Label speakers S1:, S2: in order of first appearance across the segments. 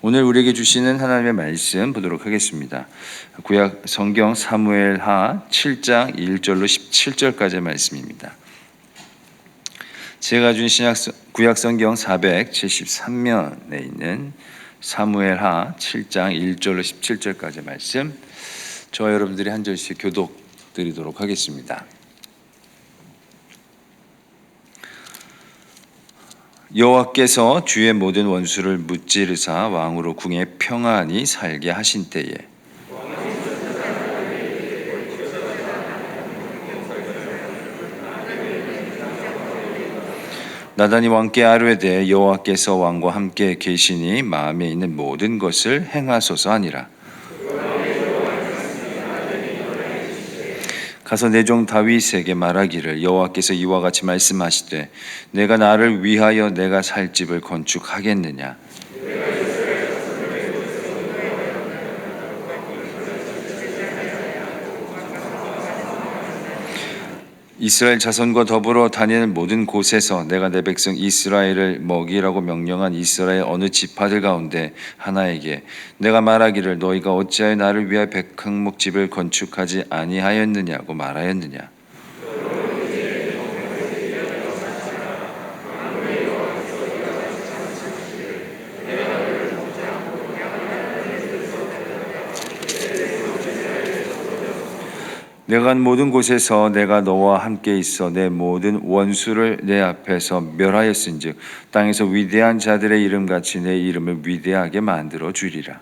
S1: 오늘 우리에게 주시는 하나님의 말씀 보도록 하겠습니다. 구약 성경 사무엘하 7장 1절로 17절까지의 말씀입니다. 제가 준 구약 성경 473면에 있는 사무엘하 7장 1절로 17절까지의 말씀, 저와 여러분들이 한 절씩 교독 드리도록 하겠습니다. 여호와께서 주의 모든 원수를 무찌르사 왕으로 궁에 평안히 살게 하신 때에 나단이 왕께 아뢰되 여호와께서 왕과 함께 계시니 마음에 있는 모든 것을 행하소서 하니라. 가서 내 종 다윗에게 말하기를 여호와께서 이와 같이 말씀하시되 내가 나를 위하여 내가 살 집을 건축하겠느냐. 이스라엘 자손과 더불어 다니는 모든 곳에서 내가 내 백성 이스라엘을 먹이라고 명령한 이스라엘 어느 지파들 가운데 하나에게 내가 말하기를 너희가 어찌하여 나를 위하여 백항목 집을 건축하지 아니하였느냐고 말하였느냐. 내가 간 모든 곳에서 내가 너와 함께 있어 내 모든 원수를 내 앞에서 멸하였은즉 땅에서 위대한 자들의 이름같이 내 이름을 위대하게 만들어 주리라.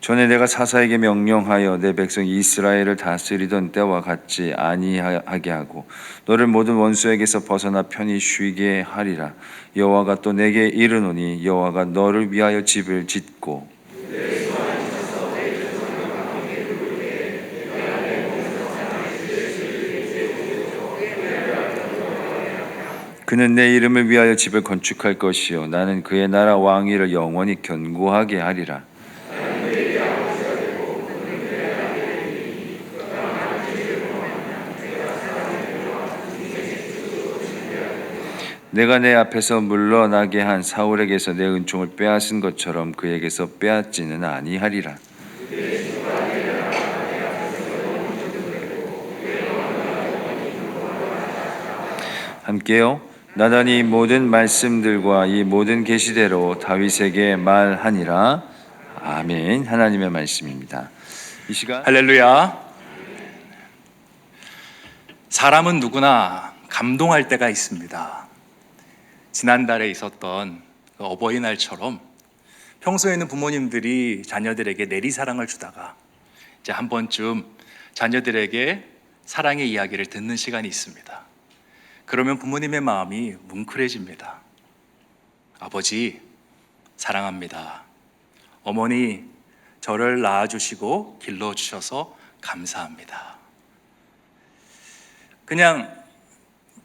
S1: 전에 내가 사사에게 명령하여 내 백성 이스라엘을 다스리던 때와 같지 아니하게 하고 너를 모든 원수에게서 벗어나 편히 쉬게 하리라. 여호와가 또 내게 이르노니 여호와가 너를 위하여 집을 짓고 그는 내 이름을 위하여 집을 건축할 것이요 나는 그의 나라 왕위를 영원히 견고하게 하리라. 내가 내 앞에서 물러나게 한 사울에게서 내 은총을 빼앗은 것처럼 그에게서 빼앗지는 아니하리라. 함께요. 나단이 모든 말씀들과 이 모든 계시대로 다윗에게 말하니라. 아멘. 하나님의 말씀입니다. 이 시간
S2: 할렐루야. 사람은 누구나 감동할 때가 있습니다. 지난달에 있었던 어버이날처럼 평소에는 부모님들이 자녀들에게 내리사랑을 주다가 이제 한 번쯤 자녀들에게 사랑의 이야기를 듣는 시간이 있습니다. 그러면 부모님의 마음이 뭉클해집니다. 아버지, 사랑합니다. 어머니, 저를 낳아주시고 길러주셔서 감사합니다. 그냥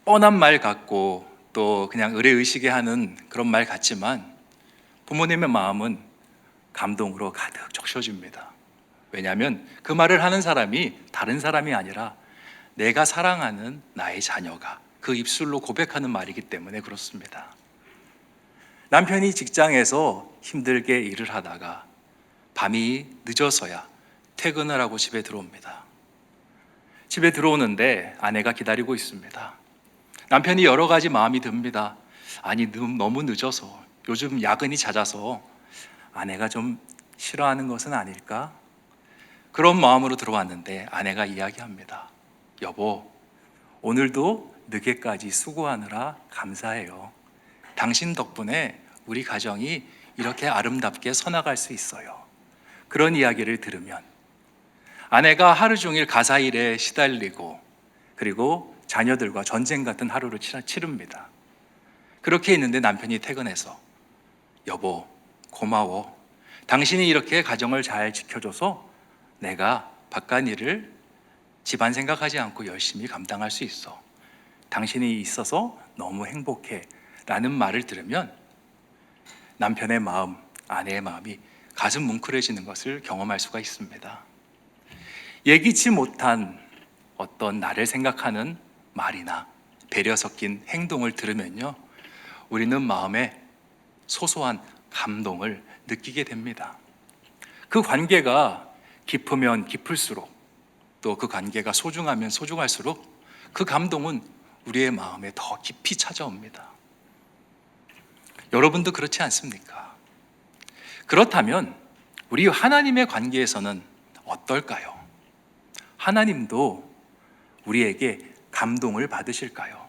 S2: 뻔한 말 같고 또 그냥 의례의식에 하는 그런 말 같지만 부모님의 마음은 감동으로 가득 적셔집니다. 왜냐하면 그 말을 하는 사람이 다른 사람이 아니라 내가 사랑하는 나의 자녀가 그 입술로 고백하는 말이기 때문에 그렇습니다. 남편이 직장에서 힘들게 일을 하다가 밤이 늦어서야 퇴근을 하고 집에 들어옵니다. 집에 들어오는데 아내가 기다리고 있습니다. 남편이 여러 가지 마음이 듭니다. 아니, 너무 늦어서 요즘 야근이 잦아서 아내가 좀 싫어하는 것은 아닐까? 그런 마음으로 들어왔는데 아내가 이야기합니다. 여보, 오늘도 늦게까지 수고하느라 감사해요. 당신 덕분에 우리 가정이 이렇게 아름답게 서나갈 수 있어요. 그런 이야기를 들으면 아내가 하루 종일 가사일에 시달리고 그리고 자녀들과 전쟁 같은 하루를 치릅니다. 그렇게 있는데 남편이 퇴근해서 여보, 고마워. 당신이 이렇게 가정을 잘 지켜줘서 내가 바깥일을 집안 생각하지 않고 열심히 감당할 수 있어. 당신이 있어서 너무 행복해 라는 말을 들으면 남편의 마음, 아내의 마음이 가슴 뭉클해지는 것을 경험할 수가 있습니다. 예기치 못한 어떤 나를 생각하는 말이나 배려 섞인 행동을 들으면요, 우리는 마음에 소소한 감동을 느끼게 됩니다. 그 관계가 깊으면 깊을수록, 또 그 관계가 소중하면 소중할수록 그 감동은 우리의 마음에 더 깊이 찾아옵니다. 여러분도 그렇지 않습니까? 그렇다면 우리 하나님의 관계에서는 어떨까요? 하나님도 우리에게 감동을 받으실까요?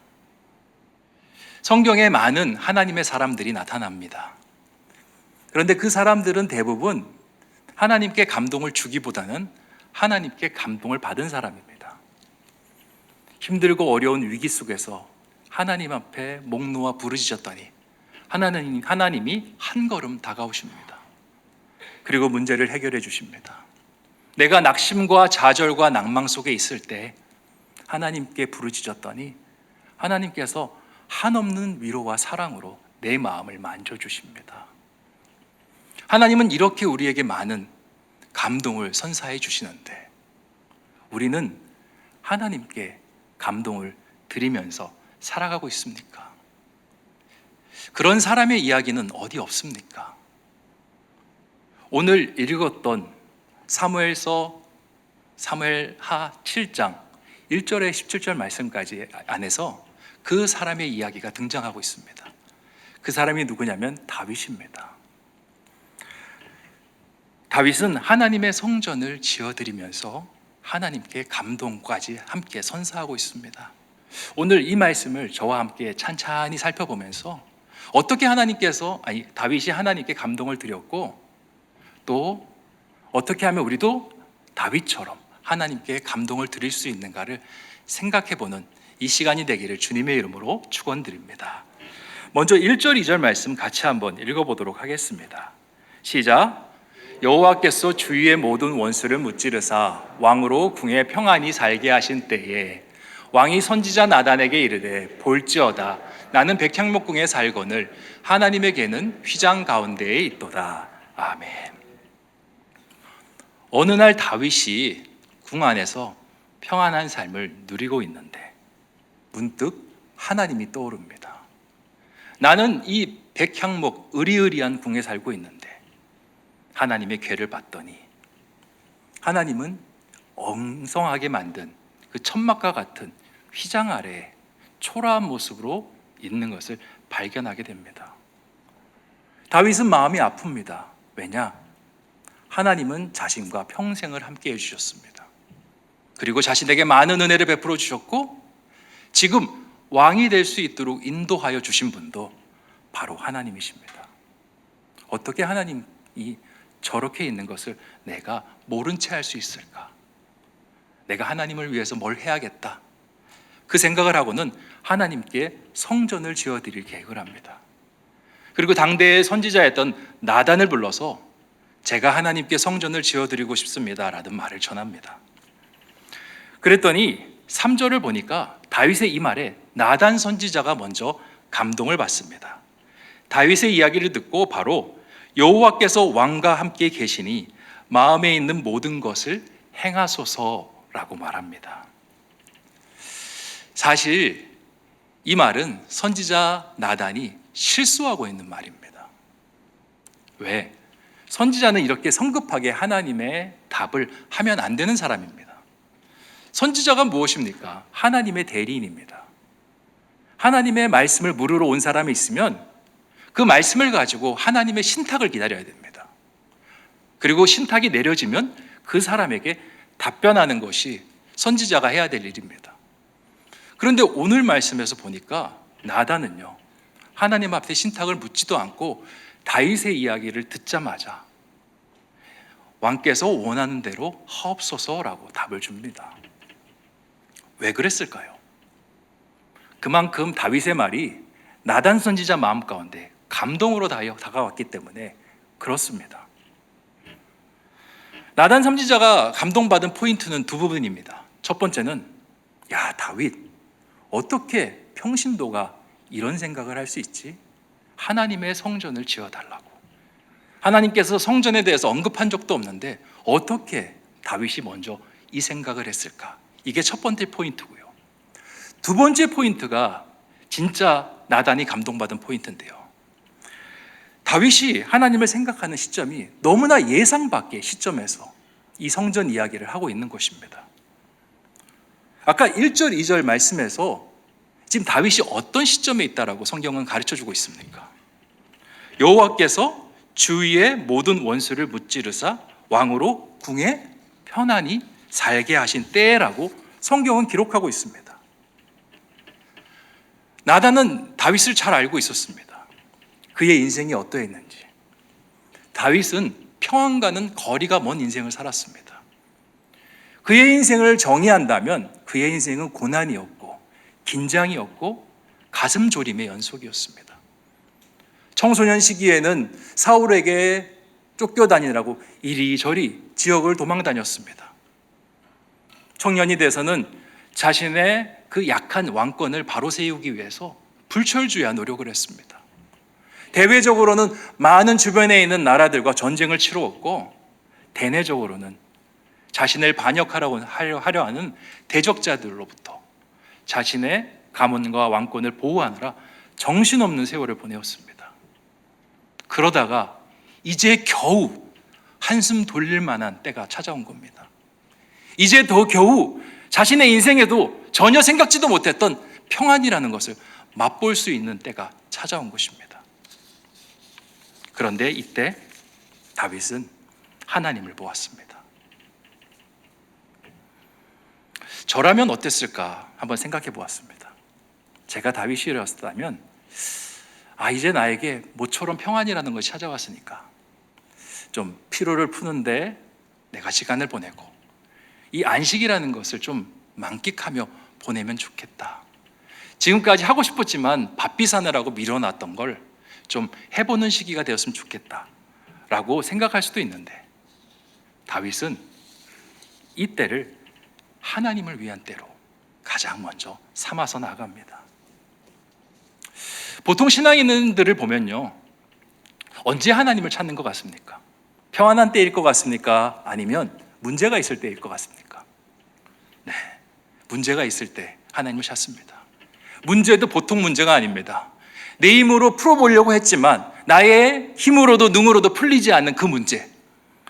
S2: 성경에 많은 하나님의 사람들이 나타납니다. 그런데 그 사람들은 대부분 하나님께 감동을 주기보다는 하나님께 감동을 받은 사람입니다. 힘들고 어려운 위기 속에서 하나님 앞에 목 놓아 부르짖었더니 하나님이 한 걸음 다가오십니다. 그리고 문제를 해결해 주십니다. 내가 낙심과 좌절과 낭망 속에 있을 때 하나님께 부르짖었더니 하나님께서 한없는 위로와 사랑으로 내 마음을 만져주십니다. 하나님은 이렇게 우리에게 많은 감동을 선사해 주시는데 우리는 하나님께 감동을 드리면서 살아가고 있습니까? 그런 사람의 이야기는 어디 없습니까? 오늘 읽었던 사무엘하 7장 1절에 17절 말씀까지 안에서 그 사람의 이야기가 등장하고 있습니다. 그 사람이 누구냐면 다윗입니다. 다윗은 하나님의 성전을 지어드리면서 하나님께 감동까지 함께 선사하고 있습니다. 오늘 이 말씀을 저와 함께 찬찬히 살펴보면서 어떻게 다윗이 하나님께 감동을 드렸고 또 어떻게 하면 우리도 다윗처럼 하나님께 감동을 드릴 수 있는가를 생각해보는 이 시간이 되기를 주님의 이름으로 축원드립니다. 먼저 1절 2절 말씀 같이 한번 읽어보도록 하겠습니다. 시작. 여호와께서 주위의 모든 원수를 무찌르사 왕으로 궁에 평안히 살게 하신 때에 왕이 선지자 나단에게 이르되 볼지어다 나는 백향목궁에 살거늘 하나님에게는 휘장 가운데에 있도다. 아멘. 어느 날 다윗이 궁 안에서 평안한 삶을 누리고 있는데 문득 하나님이 떠오릅니다. 나는 이 백향목 으리으리한 궁에 살고 있는데 하나님의 궤를 봤더니 하나님은 엉성하게 만든 그 천막과 같은 휘장 아래에 초라한 모습으로 있는 것을 발견하게 됩니다. 다윗은 마음이 아픕니다. 왜냐? 하나님은 자신과 평생을 함께 해주셨습니다. 그리고 자신에게 많은 은혜를 베풀어 주셨고 지금 왕이 될 수 있도록 인도하여 주신 분도 바로 하나님이십니다. 어떻게 하나님이 저렇게 있는 것을 내가 모른 채 할 수 있을까? 내가 하나님을 위해서 뭘 해야겠다. 그 생각을 하고는 하나님께 성전을 지어드릴 계획을 합니다. 그리고 당대의 선지자였던 나단을 불러서 제가 하나님께 성전을 지어드리고 싶습니다 라는 말을 전합니다. 그랬더니 3절을 보니까 다윗의 이 말에 나단 선지자가 먼저 감동을 받습니다. 다윗의 이야기를 듣고 바로 여호와께서 왕과 함께 계시니 마음에 있는 모든 것을 행하소서라고 말합니다. 사실 이 말은 선지자 나단이 실수하고 있는 말입니다. 왜? 선지자는 이렇게 성급하게 하나님의 답을 하면 안 되는 사람입니다. 선지자가 무엇입니까? 하나님의 대리인입니다. 하나님의 말씀을 물으러 온 사람이 있으면 그 말씀을 가지고 하나님의 신탁을 기다려야 됩니다. 그리고 신탁이 내려지면 그 사람에게 답변하는 것이 선지자가 해야 될 일입니다. 그런데 오늘 말씀에서 보니까 나단은요, 하나님 앞에 신탁을 묻지도 않고 다윗의 이야기를 듣자마자 왕께서 원하는 대로 하옵소서라고 답을 줍니다. 왜 그랬을까요? 그만큼 다윗의 말이 나단 선지자 마음 가운데 감동으로 다가왔기 때문에 그렇습니다. 나단 선지자가 감동받은 포인트는 두 부분입니다. 첫 번째는 야 다윗 어떻게 평신도가 이런 생각을 할 수 있지? 하나님의 성전을 지어달라고. 하나님께서 성전에 대해서 언급한 적도 없는데 어떻게 다윗이 먼저 이 생각을 했을까? 이게 첫 번째 포인트고요. 두 번째 포인트가 진짜 나단이 감동받은 포인트인데요. 다윗이 하나님을 생각하는 시점이 너무나 예상 밖의 시점에서 이 성전 이야기를 하고 있는 것입니다. 아까 1절, 2절 말씀에서 지금 다윗이 어떤 시점에 있다라고 성경은 가르쳐주고 있습니까? 여호와께서 주위의 모든 원수를 무찌르사 왕으로 궁에 편안히 살게 하신 때라고 성경은 기록하고 있습니다. 나단은 다윗을 잘 알고 있었습니다. 그의 인생이 어떠했는지. 다윗은 평안과는 거리가 먼 인생을 살았습니다. 그의 인생을 정의한다면 그의 인생은 고난이었고 긴장이었고 가슴 졸임의 연속이었습니다. 청소년 시기에는 사울에게 쫓겨다니느라고 이리저리 지역을 도망다녔습니다. 청년이 돼서는 자신의 그 약한 왕권을 바로 세우기 위해서 불철주야 노력을 했습니다. 대외적으로는 많은 주변에 있는 나라들과 전쟁을 치루었고 대내적으로는 자신을 반역하려 하는 대적자들로부터 자신의 가문과 왕권을 보호하느라 정신없는 세월을 보내었습니다. 그러다가 이제 겨우 한숨 돌릴 만한 때가 찾아온 겁니다. 이제 더 겨우 자신의 인생에도 전혀 생각지도 못했던 평안이라는 것을 맛볼 수 있는 때가 찾아온 것입니다. 그런데 이때 다윗은 하나님을 보았습니다. 저라면 어땠을까 한번 생각해 보았습니다. 제가 다윗이었다면 이제 나에게 모처럼 평안이라는 것이 찾아왔으니까 좀 피로를 푸는데 내가 시간을 보내고 이 안식이라는 것을 좀 만끽하며 보내면 좋겠다. 지금까지 하고 싶었지만 바삐 사느라고 미뤄놨던 걸 좀 해보는 시기가 되었으면 좋겠다라고 생각할 수도 있는데 다윗은 이 때를 하나님을 위한 때로 가장 먼저 삼아서 나갑니다. 보통 신앙인들을 보면요, 언제 하나님을 찾는 것 같습니까? 평안한 때일 것 같습니까? 아니면 문제가 있을 때일 것 같습니까? 네, 문제가 있을 때 하나님을 찾습니다. 문제도 보통 문제가 아닙니다. 내 힘으로 풀어보려고 했지만 나의 힘으로도 능으로도 풀리지 않는 그 문제,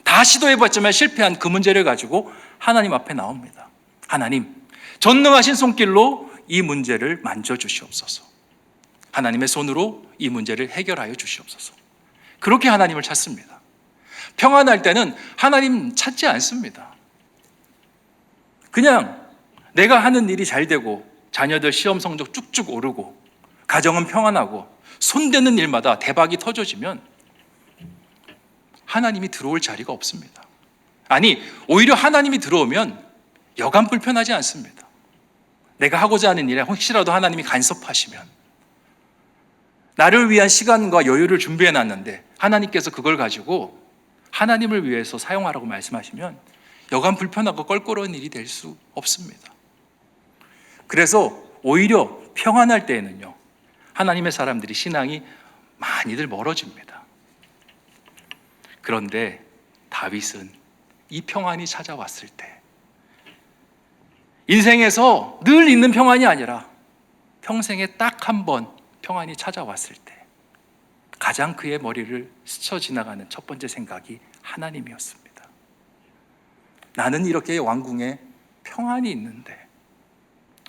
S2: 다 시도해봤지만 실패한 그 문제를 가지고 하나님 앞에 나옵니다. 하나님, 전능하신 손길로 이 문제를 만져주시옵소서. 하나님의 손으로 이 문제를 해결하여 주시옵소서. 그렇게 하나님을 찾습니다. 평안할 때는 하나님 찾지 않습니다. 그냥 내가 하는 일이 잘 되고 자녀들 시험 성적 쭉쭉 오르고 가정은 평안하고 손대는 일마다 대박이 터져지면 하나님이 들어올 자리가 없습니다. 아니, 오히려 하나님이 들어오면 여간 불편하지 않습니다. 내가 하고자 하는 일에 혹시라도 하나님이 간섭하시면, 나를 위한 시간과 여유를 준비해 놨는데 하나님께서 그걸 가지고 하나님을 위해서 사용하라고 말씀하시면 여간 불편하고 껄끄러운 일이 될 수 없습니다. 그래서 오히려 평안할 때에는요, 하나님의 사람들이 신앙이 많이들 멀어집니다. 그런데 다윗은 이 평안이 찾아왔을 때, 인생에서 늘 있는 평안이 아니라 평생에 딱 한 번 평안이 찾아왔을 때 가장 그의 머리를 스쳐 지나가는 첫 번째 생각이 하나님이었습니다. 나는 이렇게 왕궁에 평안이 있는데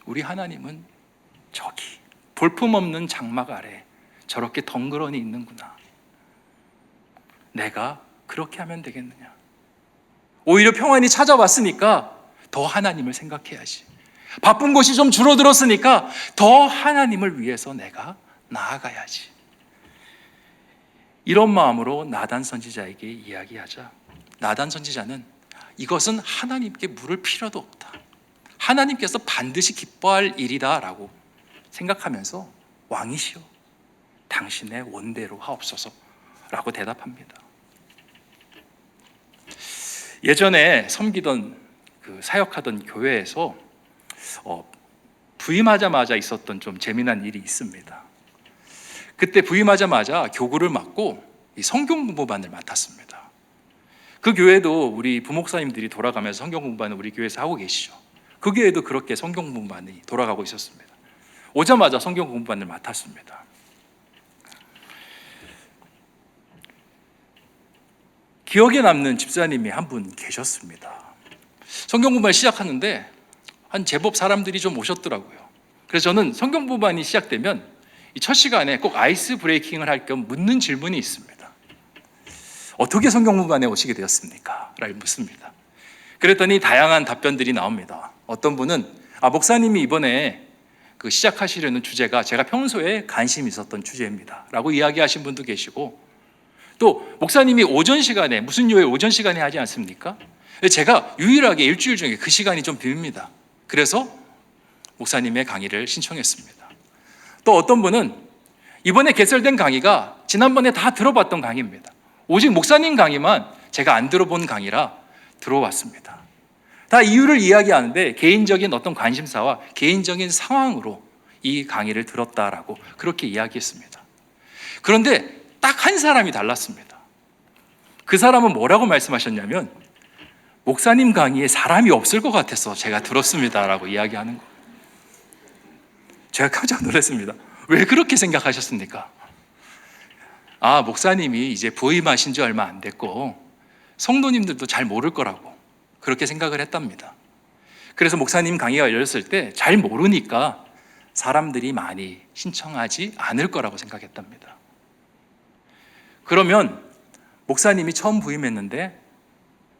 S2: 우리 하나님은 저기 볼품없는 장막 아래 저렇게 덩그러니 있는구나. 내가 그렇게 하면 되겠느냐. 오히려 평안이 찾아왔으니까 더 하나님을 생각해야지. 바쁜 것이 좀 줄어들었으니까 더 하나님을 위해서 내가 나아가야지. 이런 마음으로 나단 선지자에게 이야기하자 나단 선지자는 이것은 하나님께 물을 필요도 없다. 하나님께서 반드시 기뻐할 일이다 라고 생각하면서 왕이시여 당신의 원대로 하옵소서 라고 대답합니다. 예전에 섬기던 사역하던 교회에서 부임하자마자 있었던 좀 재미난 일이 있습니다. 그때 부임하자마자 교구를 맞고 이 성경 공부반을 맡았습니다. 그 교회도 우리 부목사님들이 돌아가면서 성경 공부반을 우리 교회에서 하고 계시죠. 그 교회도 그렇게 성경 공부반이 돌아가고 있었습니다. 오자마자 성경 공부반을 맡았습니다. 기억에 남는 집사님이 한 분 계셨습니다. 성경 공부반 시작하는데 한 제법 사람들이 좀 오셨더라고요. 그래서 저는 성경 공부반이 시작되면 이 첫 시간에 꼭 아이스 브레이킹을 할 겸 묻는 질문이 있습니다. 어떻게 성경 공부반에 오시게 되었습니까? 라고 묻습니다. 그랬더니 다양한 답변들이 나옵니다. 어떤 분은 목사님이 이번에 시작하시려는 주제가 제가 평소에 관심이 있었던 주제입니다 라고 이야기하신 분도 계시고, 또 목사님이 오전 시간에 무슨 요일 오전 시간에 하지 않습니까? 제가 유일하게 일주일 중에 그 시간이 좀 빕니다. 그래서 목사님의 강의를 신청했습니다. 또 어떤 분은 이번에 개설된 강의가 지난번에 다 들어봤던 강의입니다. 오직 목사님 강의만 제가 안 들어본 강의라 들어왔습니다. 다 이유를 이야기하는데 개인적인 어떤 관심사와 개인적인 상황으로 이 강의를 들었다라고 그렇게 이야기했습니다. 그런데 딱 한 사람이 달랐습니다. 그 사람은 뭐라고 말씀하셨냐면, 목사님 강의에 사람이 없을 것 같아서 제가 들었습니다라고 이야기하는 거예요. 제가 깜짝 놀랐습니다. 왜 그렇게 생각하셨습니까? 목사님이 이제 부임하신 지 얼마 안 됐고 성도님들도 잘 모를 거라고 그렇게 생각을 했답니다. 그래서 목사님 강의가 열렸을 때 잘 모르니까 사람들이 많이 신청하지 않을 거라고 생각했답니다. 그러면 목사님이 처음 부임했는데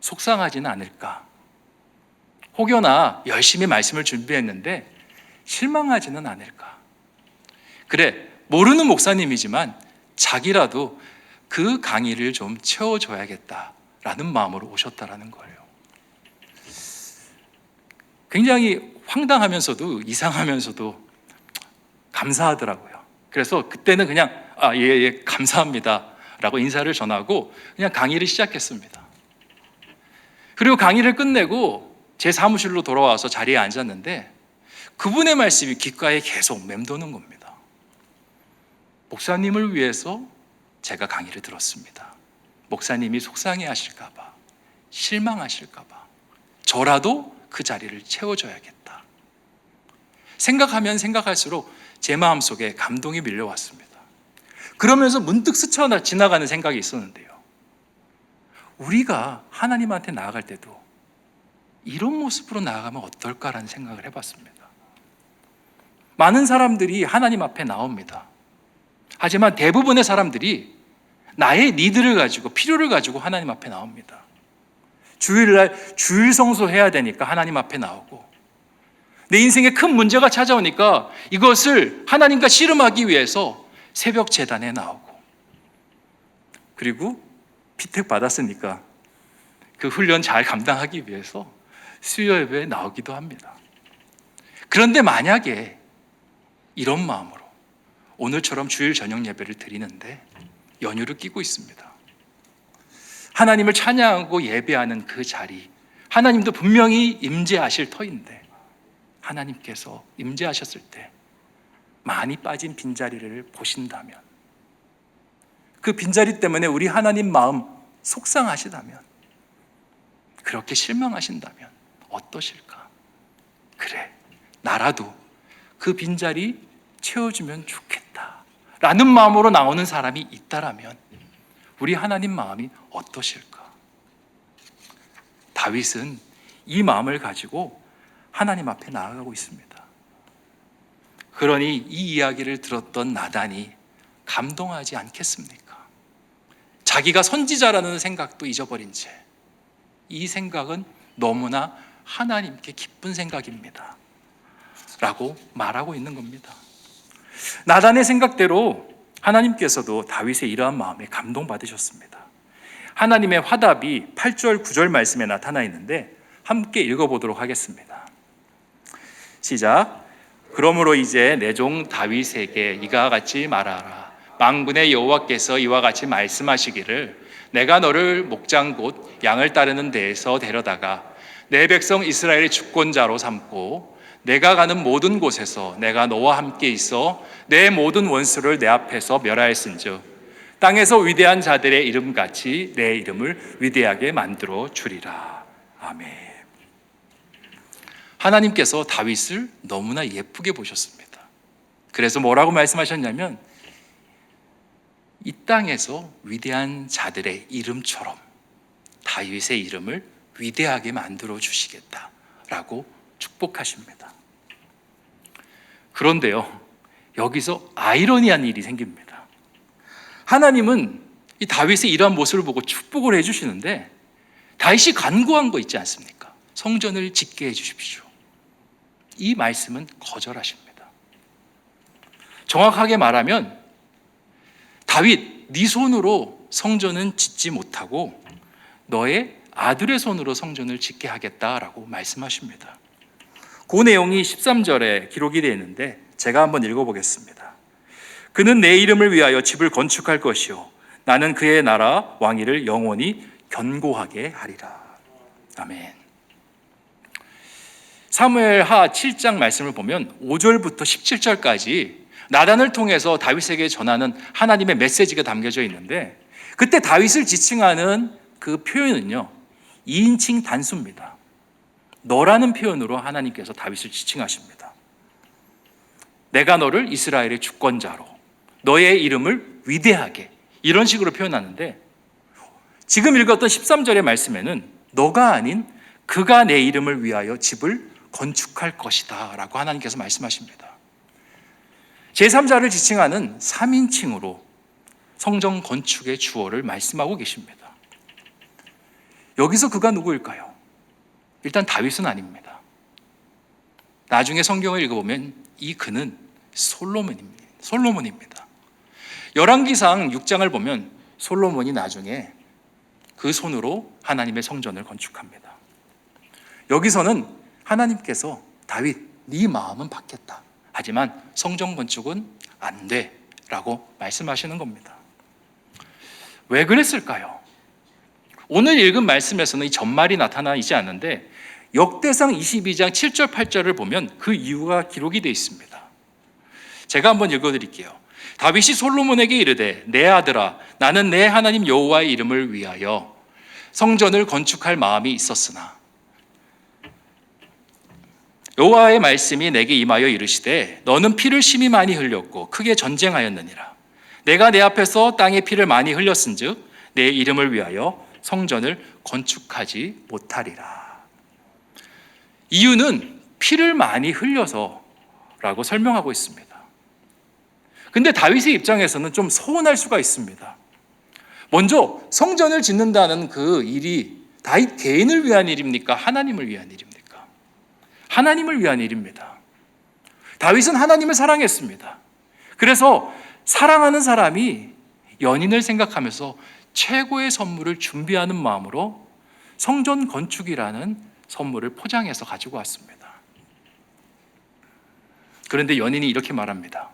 S2: 속상하지는 않을까? 혹여나 열심히 말씀을 준비했는데 실망하지는 않을까? 그래, 모르는 목사님이지만 자기라도 그 강의를 좀 채워줘야겠다라는 마음으로 오셨다라는 거예요. 굉장히 황당하면서도 이상하면서도 감사하더라고요. 그래서 그때는 그냥 예, 감사합니다 라고 인사를 전하고 그냥 강의를 시작했습니다. 그리고 강의를 끝내고 제 사무실로 돌아와서 자리에 앉았는데 그분의 말씀이 귓가에 계속 맴도는 겁니다. 목사님을 위해서 제가 강의를 들었습니다. 목사님이 속상해 하실까 봐, 실망하실까 봐 저라도 그 자리를 채워줘야겠다. 생각하면 생각할수록 제 마음속에 감동이 밀려왔습니다. 그러면서 문득 스쳐 지나가는 생각이 있었는데요. 우리가 하나님한테 나아갈 때도 이런 모습으로 나아가면 어떨까라는 생각을 해봤습니다. 많은 사람들이 하나님 앞에 나옵니다. 하지만 대부분의 사람들이 나의 니드를 가지고, 필요를 가지고 하나님 앞에 나옵니다. 주일날 주일 성소해야 되니까 하나님 앞에 나오고, 내 인생에 큰 문제가 찾아오니까 이것을 하나님과 씨름하기 위해서 새벽 제단에 나오고, 그리고 피택 받았으니까 그 훈련 잘 감당하기 위해서 수요 예배에 나오기도 합니다. 그런데 만약에 이런 마음으로 오늘처럼 주일 저녁 예배를 드리는데 연휴를 끼고 있습니다. 하나님을 찬양하고 예배하는 그 자리, 하나님도 분명히 임재하실 터인데 하나님께서 임재하셨을 때 많이 빠진 빈자리를 보신다면, 그 빈자리 때문에 우리 하나님 마음 속상하시다면, 그렇게 실망하신다면 어떠실까? 그래, 나라도 그 빈자리 채워주면 좋겠다 라는 마음으로 나오는 사람이 있다라면 우리 하나님 마음이 어떠실까? 다윗은 이 마음을 가지고 하나님 앞에 나아가고 있습니다. 그러니 이 이야기를 들었던 나단이 감동하지 않겠습니까? 자기가 선지자라는 생각도 잊어버린 채 이 생각은 너무나 하나님께 기쁜 생각입니다 라고 말하고 있는 겁니다. 나단의 생각대로 하나님께서도 다윗의 이러한 마음에 감동받으셨습니다. 하나님의 화답이 8절 9절 말씀에 나타나 있는데 함께 읽어보도록 하겠습니다. 시작. 그러므로 이제 내 종 다윗에게 이와 같이 말하라. 만군의 여호와께서 이와 같이 말씀하시기를 내가 너를 목장 곧 양을 따르는 데에서 데려다가 내 백성 이스라엘의 주권자로 삼고 내가 가는 모든 곳에서 내가 너와 함께 있어 내 모든 원수를 내 앞에서 멸하였은즉 땅에서 위대한 자들의 이름같이 내 이름을 위대하게 만들어 주리라. 아멘. 하나님께서 다윗을 너무나 예쁘게 보셨습니다. 그래서 뭐라고 말씀하셨냐면 이 땅에서 위대한 자들의 이름처럼 다윗의 이름을 위대하게 만들어 주시겠다라고 축복하십니다. 그런데요, 여기서 아이러니한 일이 생깁니다. 하나님은 이 다윗의 이러한 모습을 보고 축복을 해주시는데 다윗이 간구한 거 있지 않습니까? 성전을 짓게 해주십시오. 이 말씀은 거절하십니다. 정확하게 말하면 다윗, 네 손으로 성전은 짓지 못하고 너의 아들의 손으로 성전을 짓게 하겠다라고 말씀하십니다. 그 내용이 13절에 기록이 되어 있는데 제가 한번 읽어보겠습니다. 그는 내 이름을 위하여 집을 건축할 것이요 나는 그의 나라 왕위를 영원히 견고하게 하리라. 아멘. 사무엘하 7장 말씀을 보면 5절부터 17절까지 나단을 통해서 다윗에게 전하는 하나님의 메시지가 담겨져 있는데 그때 다윗을 지칭하는 그 표현은요 2인칭 단수입니다. 너라는 표현으로 하나님께서 다윗을 지칭하십니다. 내가 너를 이스라엘의 주권자로 너의 이름을 위대하게 이런 식으로 표현하는데 지금 읽었던 13절의 말씀에는 너가 아닌 그가 내 이름을 위하여 집을 건축할 것이다 라고 하나님께서 말씀하십니다. 제3자를 지칭하는 3인칭으로 성전 건축의 주어를 말씀하고 계십니다. 여기서 그가 누구일까요? 일단 다윗은 아닙니다. 나중에 성경을 읽어보면 이 그는 솔로몬입니다. 열왕기상 6장을 보면 솔로몬이 나중에 그 손으로 하나님의 성전을 건축합니다. 여기서는 하나님께서 다윗, 네 마음은 받겠다. 하지만 성전 건축은 안 돼. 라고 말씀하시는 겁니다. 왜 그랬을까요? 오늘 읽은 말씀에서는 이 전말이 나타나지 않는데 역대상 22장 7절 8절을 보면 그 이유가 기록이 되어 있습니다. 제가 한번 읽어드릴게요. 다윗이 솔로몬에게 이르되 내 아들아 나는 내 하나님 여호와의 이름을 위하여 성전을 건축할 마음이 있었으나 여호와의 말씀이 내게 임하여 이르시되 너는 피를 심히 많이 흘렸고 크게 전쟁하였느니라. 내가 내 앞에서 땅에 피를 많이 흘렸은즉 내 이름을 위하여 성전을 건축하지 못하리라. 이유는 피를 많이 흘려서라고 설명하고 있습니다. 근데 다윗의 입장에서는 좀 서운할 수가 있습니다. 먼저 성전을 짓는다는 그 일이 다윗 개인을 위한 일입니까? 하나님을 위한 일입니까? 하나님을 위한 일입니다. 다윗은 하나님을 사랑했습니다. 그래서 사랑하는 사람이 연인을 생각하면서 최고의 선물을 준비하는 마음으로 성전 건축이라는 선물을 포장해서 가지고 왔습니다. 그런데 연인이 이렇게 말합니다.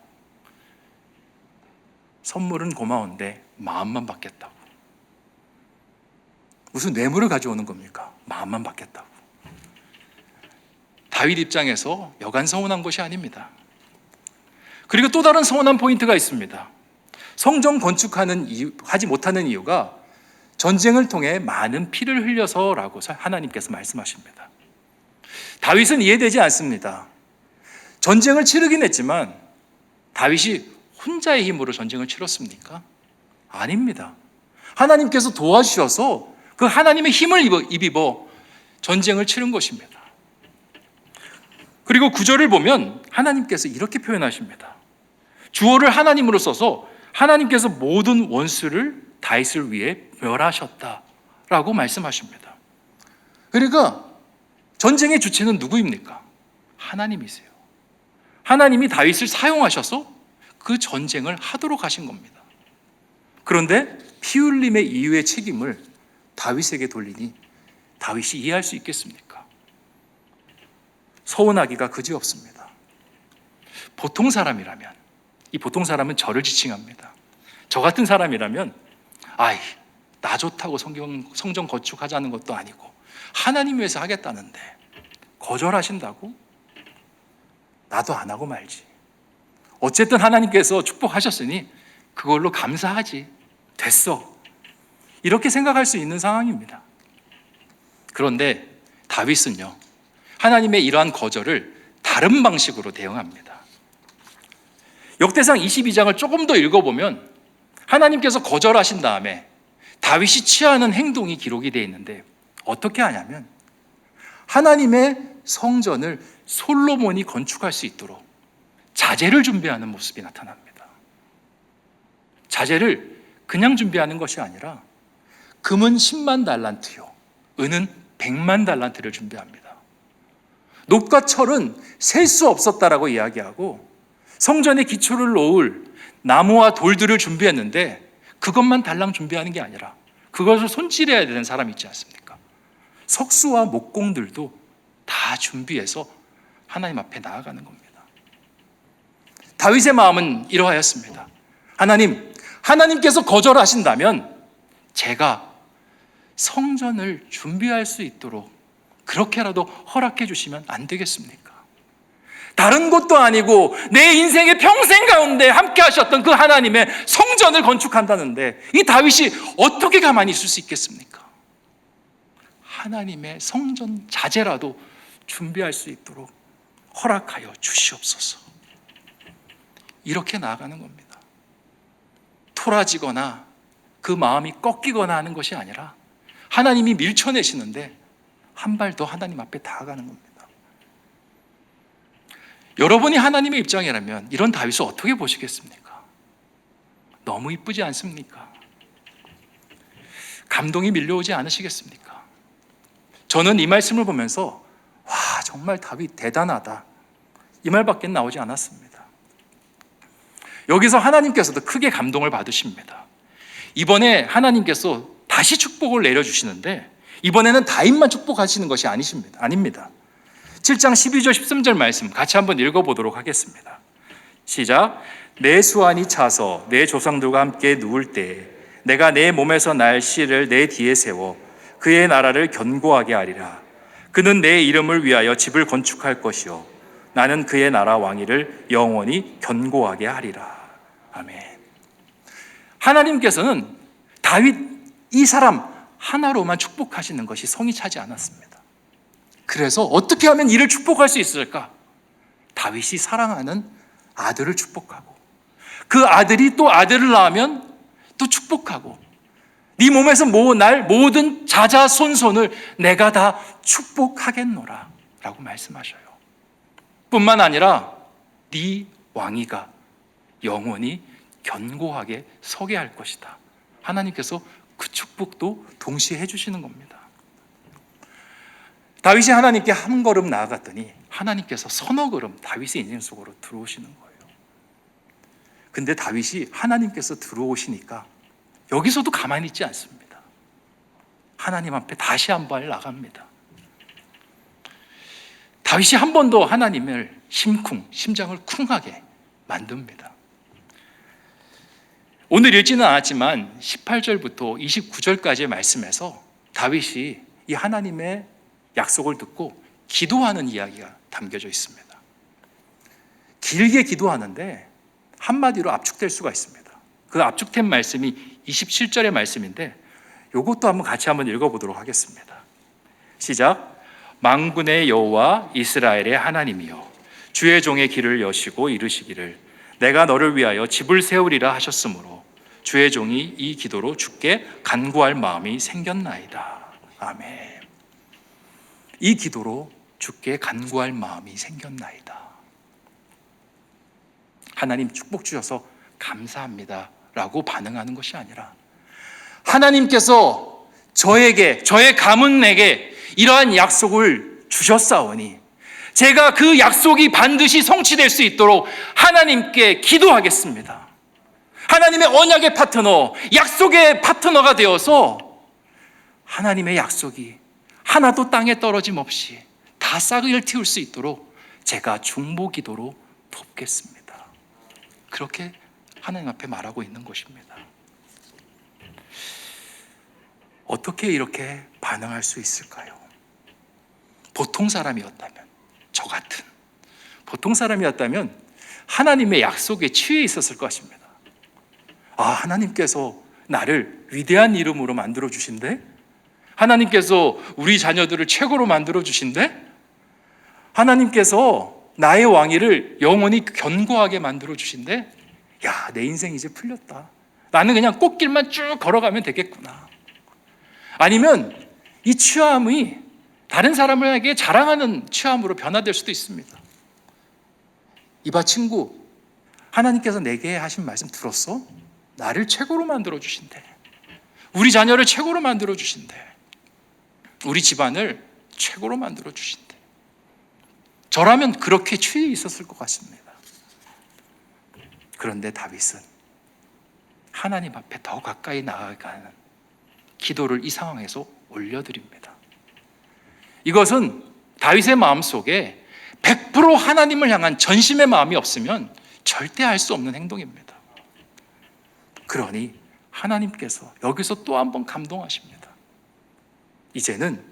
S2: 선물은 고마운데 마음만 받겠다고. 무슨 뇌물을 가져오는 겁니까? 마음만 받겠다고. 다윗 입장에서 여간 서운한 것이 아닙니다. 그리고 또 다른 서운한 포인트가 있습니다. 성전 하지 못하는 이유가 전쟁을 통해 많은 피를 흘려서라고 하나님께서 말씀하십니다. 다윗은 이해되지 않습니다. 전쟁을 치르긴 했지만 다윗이 혼자의 힘으로 전쟁을 치렀습니까? 아닙니다. 하나님께서 도와주셔서 그 하나님의 힘을 입어 전쟁을 치른 것입니다. 그리고 9절을 보면 하나님께서 이렇게 표현하십니다. 주어를 하나님으로 써서 하나님께서 모든 원수를 다윗을 위해 멸하셨다라고 말씀하십니다. 그러니까 전쟁의 주체는 누구입니까? 하나님이세요. 하나님이 다윗을 사용하셔서 그 전쟁을 하도록 하신 겁니다. 그런데 피 흘림의 이유의 책임을 다윗에게 돌리니 다윗이 이해할 수 있겠습니까? 서운하기가 그지없습니다. 보통 사람이라면, 이 보통 사람은 저를 지칭합니다. 저 같은 사람이라면 나 좋다고 성전 건축하자는 것도 아니고 하나님 위해서 하겠다는데 거절하신다고? 나도 안 하고 말지. 어쨌든 하나님께서 축복하셨으니 그걸로 감사하지. 됐어. 이렇게 생각할 수 있는 상황입니다. 그런데 다윗은요, 하나님의 이러한 거절을 다른 방식으로 대응합니다. 역대상 22장을 조금 더 읽어보면 하나님께서 거절하신 다음에 다윗이 취하는 행동이 기록이 되어 있는데 어떻게 하냐면 하나님의 성전을 솔로몬이 건축할 수 있도록 자재를 준비하는 모습이 나타납니다. 자재를 그냥 준비하는 것이 아니라 금은 10만 달란트요, 은은 100만 달란트를 준비합니다. 녹과 철은 셀 수 없었다라고 이야기하고 성전의 기초를 놓을 나무와 돌들을 준비했는데 그것만 달랑 준비하는 게 아니라 그것을 손질해야 되는 사람이 있지 않습니까? 석수와 목공들도 다 준비해서 하나님 앞에 나아가는 겁니다. 다윗의 마음은 이러하였습니다. 하나님께서 거절하신다면 제가 성전을 준비할 수 있도록 그렇게라도 허락해 주시면 안 되겠습니까? 다른 것도 아니고 내 인생의 평생 가운데 함께 하셨던 그 하나님의 성전을 건축한다는데 이 다윗이 어떻게 가만히 있을 수 있겠습니까? 하나님의 성전 자재라도 준비할 수 있도록 허락하여 주시옵소서. 이렇게 나아가는 겁니다. 토라지거나 그 마음이 꺾이거나 하는 것이 아니라 하나님이 밀쳐내시는데 한 발 더 하나님 앞에 다가가는 겁니다. 여러분이 하나님의 입장이라면 이런 다윗을 어떻게 보시겠습니까? 너무 이쁘지 않습니까? 감동이 밀려오지 않으시겠습니까? 저는 이 말씀을 보면서 와, 정말 다윗 대단하다, 이 말밖에 나오지 않았습니다. 여기서 하나님께서도 크게 감동을 받으십니다. 이번에 하나님께서 다시 축복을 내려주시는데 이번에는 다윗만 축복하시는 것이 아닙니다. 7장 12절 13절 말씀 같이 한번 읽어보도록 하겠습니다. 시작. 내 수완이 차서 내 조상들과 함께 누울 때에 내가 내 몸에서 날 씨를 내 뒤에 세워 그의 나라를 견고하게 하리라. 그는 내 이름을 위하여 집을 건축할 것이요 나는 그의 나라 왕위를 영원히 견고하게 하리라. 아멘. 하나님께서는 다윗 이 사람 하나로만 축복하시는 것이 성이 차지 않았습니다. 그래서 어떻게 하면 이를 축복할 수 있을까? 다윗이 사랑하는 아들을 축복하고 그 아들이 또 아들을 낳으면 또 축복하고 네 몸에서 날 모든 자자손손을 내가 다 축복하겠노라 라고 말씀하셔요. 뿐만 아니라 네 왕위가 영원히 견고하게 서게 할 것이다. 하나님께서 그 축복도 동시에 해주시는 겁니다. 다윗이 하나님께 한 걸음 나아갔더니 하나님께서 서너 걸음 다윗의 인생 속으로 들어오시는 거예요. 근데 다윗이 하나님께서 들어오시니까 여기서도 가만히 있지 않습니다. 하나님 앞에 다시 한 발 나갑니다. 다윗이 한 번 더 하나님을 심장을 쿵하게 만듭니다. 오늘 읽지는 않았지만 18절부터 29절까지의 말씀에서 다윗이 이 하나님의 약속을 듣고 기도하는 이야기가 담겨져 있습니다. 길게 기도하는데 한마디로 압축될 수가 있습니다. 그 압축된 말씀이 27절의 말씀인데 이것도 같이 한번 읽어보도록 하겠습니다. 시작. 만군의 여호와 이스라엘의 하나님이여 주의 종의 길을 여시고 이르시기를 내가 너를 위하여 집을 세우리라 하셨으므로 주의 종이 이 기도로 주께 간구할 마음이 생겼나이다. 아멘. 이 기도로 주께 간구할 마음이 생겼나이다. 하나님 축복 주셔서 감사합니다 라고 반응하는 것이 아니라 하나님께서 저의 가문에게 이러한 약속을 주셨사오니 제가 그 약속이 반드시 성취될 수 있도록 하나님께 기도하겠습니다. 하나님의 언약의 파트너, 약속의 파트너가 되어서 하나님의 약속이 하나도 땅에 떨어짐 없이 다 싹을 틔울 수 있도록 제가 중보 기도로 돕겠습니다. 그렇게 하나님 앞에 말하고 있는 것입니다. 어떻게 이렇게 반응할 수 있을까요? 보통 사람이었다면, 저 같은 보통 사람이었다면 하나님의 약속에 취해 있었을 것입니다. 하나님께서 나를 위대한 이름으로 만들어 주신대? 하나님께서 우리 자녀들을 최고로 만들어 주신대? 하나님께서 나의 왕위를 영원히 견고하게 만들어 주신대? 야, 내 인생 이제 풀렸다. 나는 그냥 꽃길만 쭉 걸어가면 되겠구나. 아니면 이 취함이 다른 사람에게 자랑하는 취함으로 변화될 수도 있습니다. 이봐 친구, 하나님께서 내게 하신 말씀 들었어? 나를 최고로 만들어 주신대. 우리 자녀를 최고로 만들어 주신대. 우리 집안을 최고로 만들어 주신대. 저라면 그렇게 취해 있었을 것 같습니다. 그런데 다윗은 하나님 앞에 더 가까이 나아가는 기도를 이 상황에서 올려드립니다. 이것은 다윗의 마음속에 100% 하나님을 향한 전심의 마음이 없으면 절대 할 수 없는 행동입니다. 그러니 하나님께서 여기서 또 한 번 감동하십니다. 이제는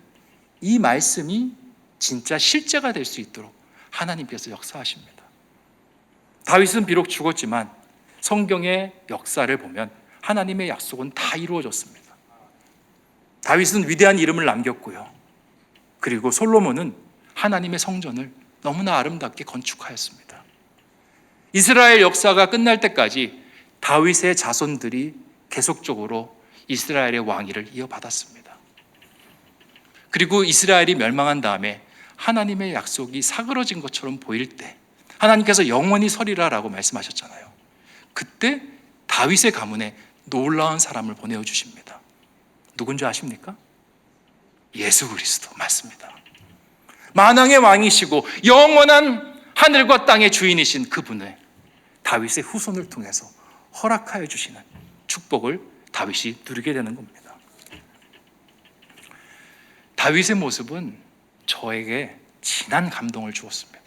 S2: 이 말씀이 진짜 실제가 될 수 있도록 하나님께서 역사하십니다. 다윗은 비록 죽었지만 성경의 역사를 보면 하나님의 약속은 다 이루어졌습니다. 다윗은 위대한 이름을 남겼고요. 그리고 솔로몬은 하나님의 성전을 너무나 아름답게 건축하였습니다. 이스라엘 역사가 끝날 때까지 다윗의 자손들이 계속적으로 이스라엘의 왕위를 이어받았습니다. 그리고 이스라엘이 멸망한 다음에 하나님의 약속이 사그러진 것처럼 보일 때 하나님께서 영원히 서리라라고 말씀하셨잖아요. 그때 다윗의 가문에 놀라운 사람을 보내어 주십니다. 누군지 아십니까? 예수 그리스도 맞습니다. 만왕의 왕이시고 영원한 하늘과 땅의 주인이신 그분을 다윗의 후손을 통해서 허락하여 주시는 축복을 다윗이 누리게 되는 겁니다. 다윗의 모습은 저에게 진한 감동을 주었습니다.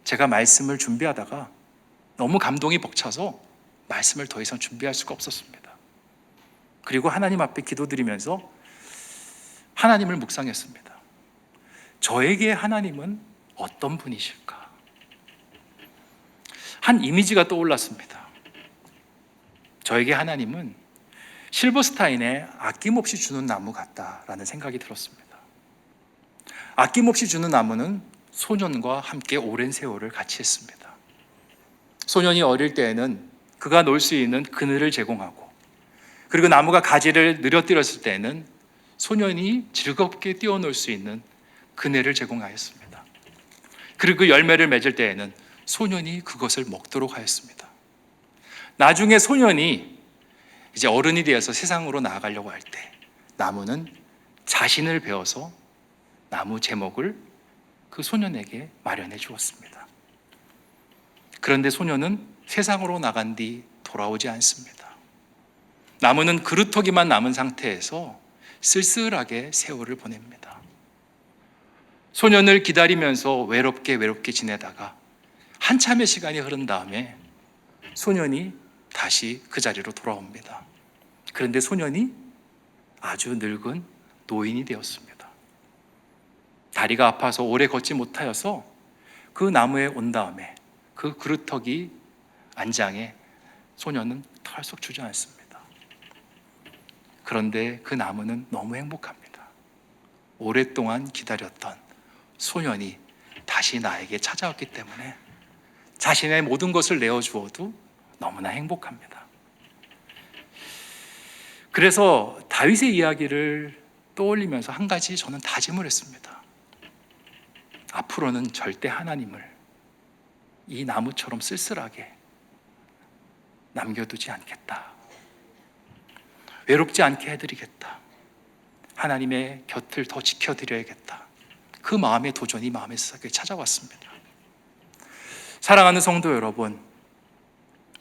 S2: 제가 말씀을 준비하다가 너무 감동이 벅차서 말씀을 더 이상 준비할 수가 없었습니다. 그리고 하나님 앞에 기도드리면서 하나님을 묵상했습니다. 저에게 하나님은 어떤 분이실까? 한 이미지가 떠올랐습니다. 저에게 하나님은 실버스타인에 아낌없이 주는 나무 같다라는 생각이 들었습니다. 아낌없이 주는 나무는 소년과 함께 오랜 세월을 같이 했습니다. 소년이 어릴 때에는 그가 놀 수 있는 그늘을 제공하고, 그리고 나무가 가지를 늘어뜨렸을 때에는 소년이 즐겁게 뛰어놀 수 있는 그네를 제공하였습니다. 그리고 그 열매를 맺을 때에는 소년이 그것을 먹도록 하였습니다. 나중에 소년이 이제 어른이 되어서 세상으로 나아가려고 할 때 나무는 자신을 베어서 나무 제목을 그 소년에게 마련해 주었습니다. 그런데 소년은 세상으로 나간 뒤 돌아오지 않습니다. 나무는 그루터기만 남은 상태에서 쓸쓸하게 세월을 보냅니다. 소년을 기다리면서 외롭게 지내다가 한참의 시간이 흐른 다음에 소년이 다시 그 자리로 돌아옵니다. 그런데 소년이 아주 늙은 노인이 되었습니다. 다리가 아파서 오래 걷지 못하여서 그 나무에 온 다음에 그 그루터기 안장에 소년은 털썩 주저앉습니다. 그런데 그 나무는 너무 행복합니다. 오랫동안 기다렸던 소년이 다시 나에게 찾아왔기 때문에 자신의 모든 것을 내어주어도 너무나 행복합니다. 그래서 다윗의 이야기를 떠올리면서 한 가지 저는 다짐을 했습니다. 앞으로는 절대 하나님을 이 나무처럼 쓸쓸하게 남겨두지 않겠다. 외롭지 않게 해드리겠다. 하나님의 곁을 더 지켜드려야겠다. 그 마음의 도전이 마음에 찾아왔습니다. 사랑하는 성도 여러분,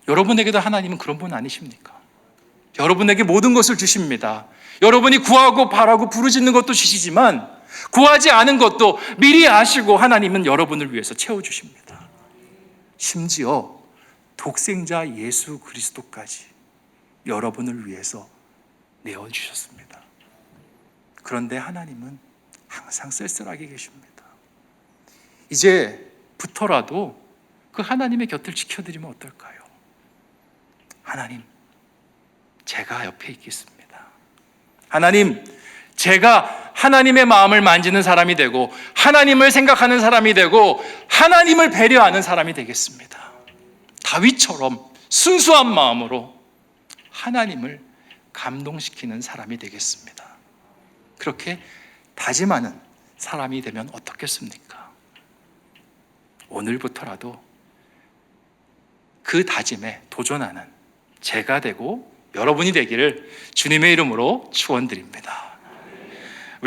S2: 여러분에게도 하나님은 그런 분 아니십니까? 여러분에게 모든 것을 주십니다. 여러분이 구하고 바라고 부르짖는 것도 주시지만 구하지 않은 것도 미리 아시고 하나님은 여러분을 위해서 채워주십니다. 심지어 독생자 예수 그리스도까지 여러분을 위해서 내어주셨습니다. 그런데 하나님은 항상 쓸쓸하게 계십니다. 이제부터라도 그 하나님의 곁을 지켜드리면 어떨까요? 하나님, 제가 옆에 있겠습니다. 하나님, 제가 하나님의 마음을 만지는 사람이 되고 하나님을 생각하는 사람이 되고 하나님을 배려하는 사람이 되겠습니다. 다윗처럼 순수한 마음으로 하나님을 감동시키는 사람이 되겠습니다. 그렇게 다짐하는 사람이 되면 어떻겠습니까? 오늘부터라도 그 다짐에 도전하는 제가 되고 여러분이 되기를 주님의 이름으로 축원드립니다.